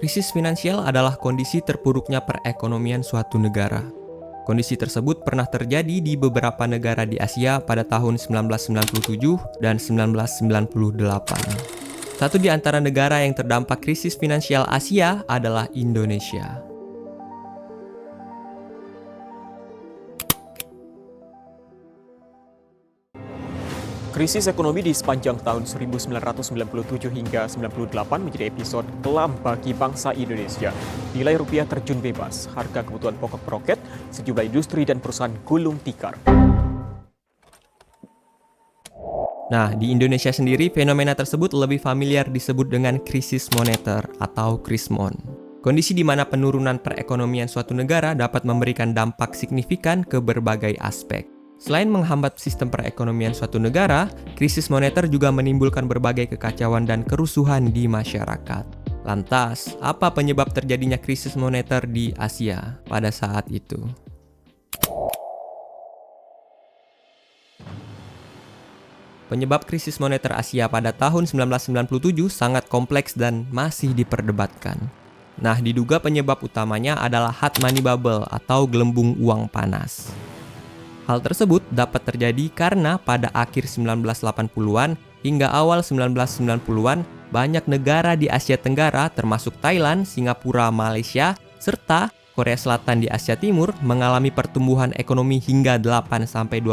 Krisis finansial adalah kondisi terpuruknya perekonomian suatu negara. Kondisi tersebut pernah terjadi di beberapa negara di Asia pada tahun 1997 dan 1998. Satu di antara negara yang terdampak krisis finansial Asia adalah Indonesia. Krisis ekonomi di sepanjang tahun 1997 hingga 98 menjadi episode kelam bagi bangsa Indonesia. Nilai rupiah terjun bebas, harga kebutuhan pokok meroket, sejumlah industri dan perusahaan gulung tikar. Nah, di Indonesia sendiri fenomena tersebut lebih familiar disebut dengan krisis moneter atau krismon. Kondisi di mana penurunan perekonomian suatu negara dapat memberikan dampak signifikan ke berbagai aspek. Selain menghambat sistem perekonomian suatu negara, krisis moneter juga menimbulkan berbagai kekacauan dan kerusuhan di masyarakat. Lantas, apa penyebab terjadinya krisis moneter di Asia pada saat itu? Penyebab krisis moneter Asia pada tahun 1997 sangat kompleks dan masih diperdebatkan. Nah, diduga penyebab utamanya adalah hot money bubble atau gelembung uang panas. Hal tersebut dapat terjadi karena pada akhir 1980-an hingga awal 1990-an banyak negara di Asia Tenggara termasuk Thailand, Singapura, Malaysia, serta Korea Selatan di Asia Timur mengalami pertumbuhan ekonomi hingga 8-12%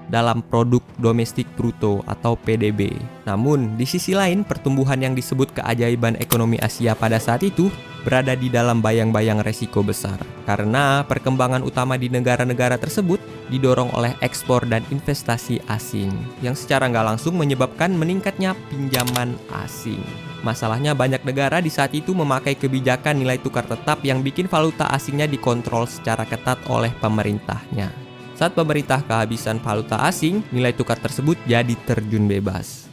dalam produk domestik bruto atau PDB. Namun, di sisi lain pertumbuhan yang disebut keajaiban ekonomi Asia pada saat itu berada di dalam bayang-bayang resiko besar. Karena perkembangan utama di negara-negara tersebut didorong oleh ekspor dan investasi asing, yang secara nggak langsung menyebabkan meningkatnya pinjaman asing. Masalahnya banyak negara di saat itu memakai kebijakan nilai tukar tetap yang bikin valuta asingnya dikontrol secara ketat oleh pemerintahnya. Saat pemerintah kehabisan valuta asing, nilai tukar tersebut jadi terjun bebas.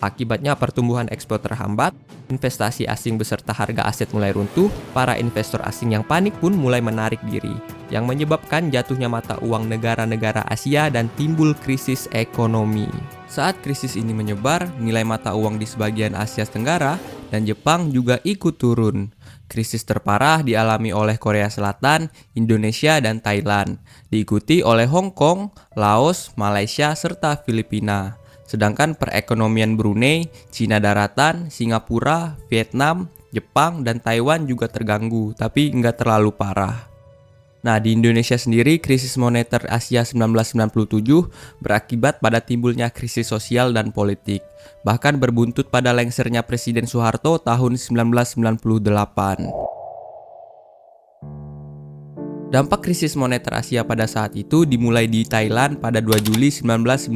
Akibatnya pertumbuhan ekspor terhambat, investasi asing beserta harga aset mulai runtuh, para investor asing yang panik pun mulai menarik diri, yang menyebabkan jatuhnya mata uang negara-negara Asia dan timbul krisis ekonomi. Saat krisis ini menyebar, nilai mata uang di sebagian Asia Tenggara dan Jepang juga ikut turun. Krisis terparah dialami oleh Korea Selatan, Indonesia, dan Thailand, diikuti oleh Hong Kong, Laos, Malaysia, serta Filipina. Sedangkan perekonomian Brunei, Cina Daratan, Singapura, Vietnam, Jepang, dan Taiwan juga terganggu, tapi nggak terlalu parah. Nah, di Indonesia sendiri, krisis moneter Asia 1997 berakibat pada timbulnya krisis sosial dan politik, bahkan berbuntut pada lengsernya Presiden Soeharto tahun 1998. Dampak krisis moneter Asia pada saat itu dimulai di Thailand pada 2 Juli 1997,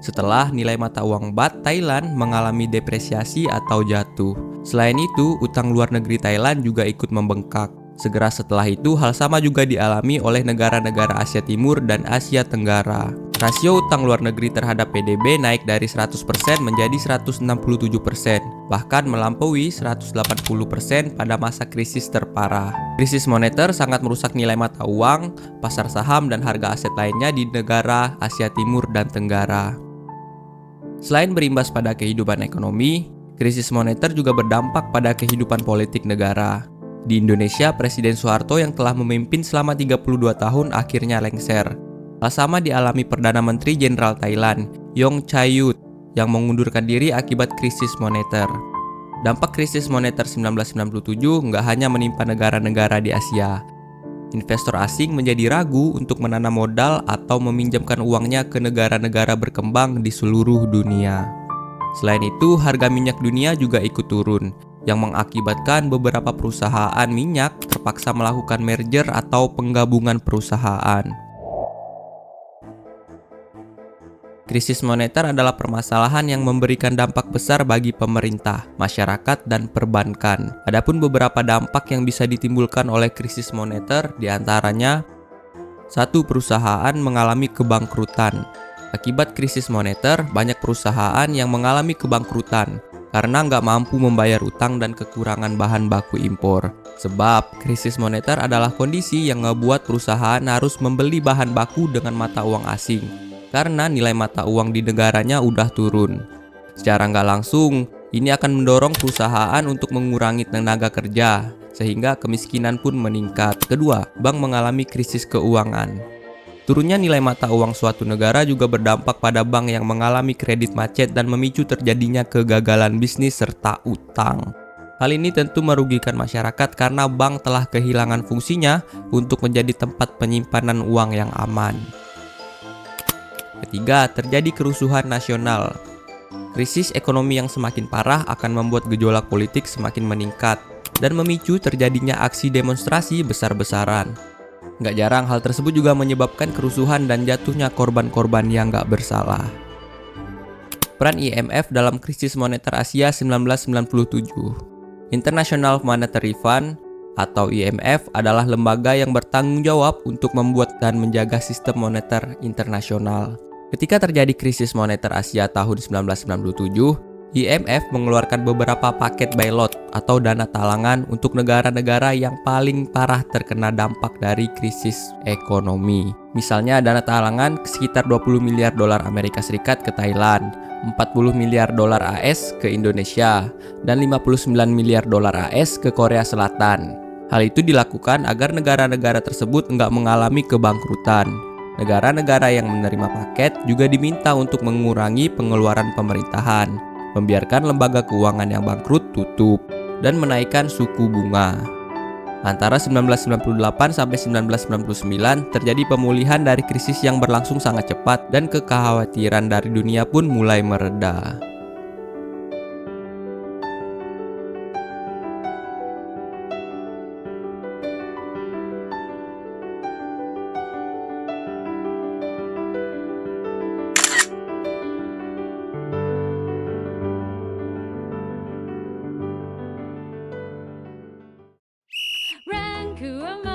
setelah nilai mata uang baht Thailand mengalami depresiasi atau jatuh. Selain itu, utang luar negeri Thailand juga ikut membengkak. Segera setelah itu, hal sama juga dialami oleh negara-negara Asia Timur dan Asia Tenggara. Rasio utang luar negeri terhadap PDB naik dari 100% menjadi 167%, bahkan melampaui 180% pada masa krisis terparah. Krisis moneter sangat merusak nilai mata uang, pasar saham, dan harga aset lainnya di negara Asia Timur dan Tenggara. Selain berimbas pada kehidupan ekonomi, krisis moneter juga berdampak pada kehidupan politik negara. Di Indonesia, Presiden Soeharto yang telah memimpin selama 32 tahun akhirnya lengser. Hal sama dialami Perdana Menteri Jenderal Thailand, Yong Chayut, yang mengundurkan diri akibat krisis moneter. Dampak krisis moneter 1997 nggak hanya menimpa negara-negara di Asia. Investor asing menjadi ragu untuk menanam modal atau meminjamkan uangnya ke negara-negara berkembang di seluruh dunia. Selain itu, harga minyak dunia juga ikut turun, yang mengakibatkan beberapa perusahaan minyak terpaksa melakukan merger atau penggabungan perusahaan. Krisis moneter adalah permasalahan yang memberikan dampak besar bagi pemerintah, masyarakat, dan perbankan. Adapun beberapa dampak yang bisa ditimbulkan oleh krisis moneter diantaranya: 1. Perusahaan mengalami kebangkrutan. Akibat krisis moneter, banyak perusahaan yang mengalami kebangkrutan karena nggak mampu membayar utang dan kekurangan bahan baku impor. Sebab krisis moneter adalah kondisi yang ngebuat perusahaan harus membeli bahan baku dengan mata uang asing, karena nilai mata uang di negaranya udah turun. Secara nggak langsung, Ini akan mendorong perusahaan untuk mengurangi tenaga kerja, sehingga kemiskinan pun meningkat. Kedua, bank mengalami krisis keuangan. Turunnya nilai mata uang suatu negara juga berdampak pada bank yang mengalami kredit macet dan memicu terjadinya kegagalan bisnis serta utang. Hal ini tentu merugikan masyarakat karena bank telah kehilangan fungsinya untuk menjadi tempat penyimpanan uang yang aman. Ketiga, terjadi kerusuhan nasional. Krisis ekonomi yang semakin parah akan membuat gejolak politik semakin meningkat dan memicu terjadinya aksi demonstrasi besar-besaran. Nggak jarang hal tersebut juga menyebabkan kerusuhan dan jatuhnya korban-korban yang nggak bersalah. Peran IMF dalam krisis moneter Asia 1997. International Monetary Fund atau IMF adalah lembaga yang bertanggung jawab untuk membuat dan menjaga sistem moneter internasional. Ketika terjadi krisis moneter Asia tahun 1997, IMF mengeluarkan beberapa paket bailout atau dana talangan untuk negara-negara yang paling parah terkena dampak dari krisis ekonomi. Misalnya dana talangan sekitar 20 miliar dolar Amerika Serikat ke Thailand, 40 miliar dolar AS ke Indonesia, dan 59 miliar dolar AS ke Korea Selatan. Hal itu dilakukan agar negara-negara tersebut nggak mengalami kebangkrutan. Negara-negara yang menerima paket juga diminta untuk mengurangi pengeluaran pemerintahan, membiarkan lembaga keuangan yang bangkrut tutup, dan menaikkan suku bunga. Antara 1998 sampai 1999 terjadi pemulihan dari krisis yang berlangsung sangat cepat dan kekhawatiran dari dunia pun mulai mereda. Rangku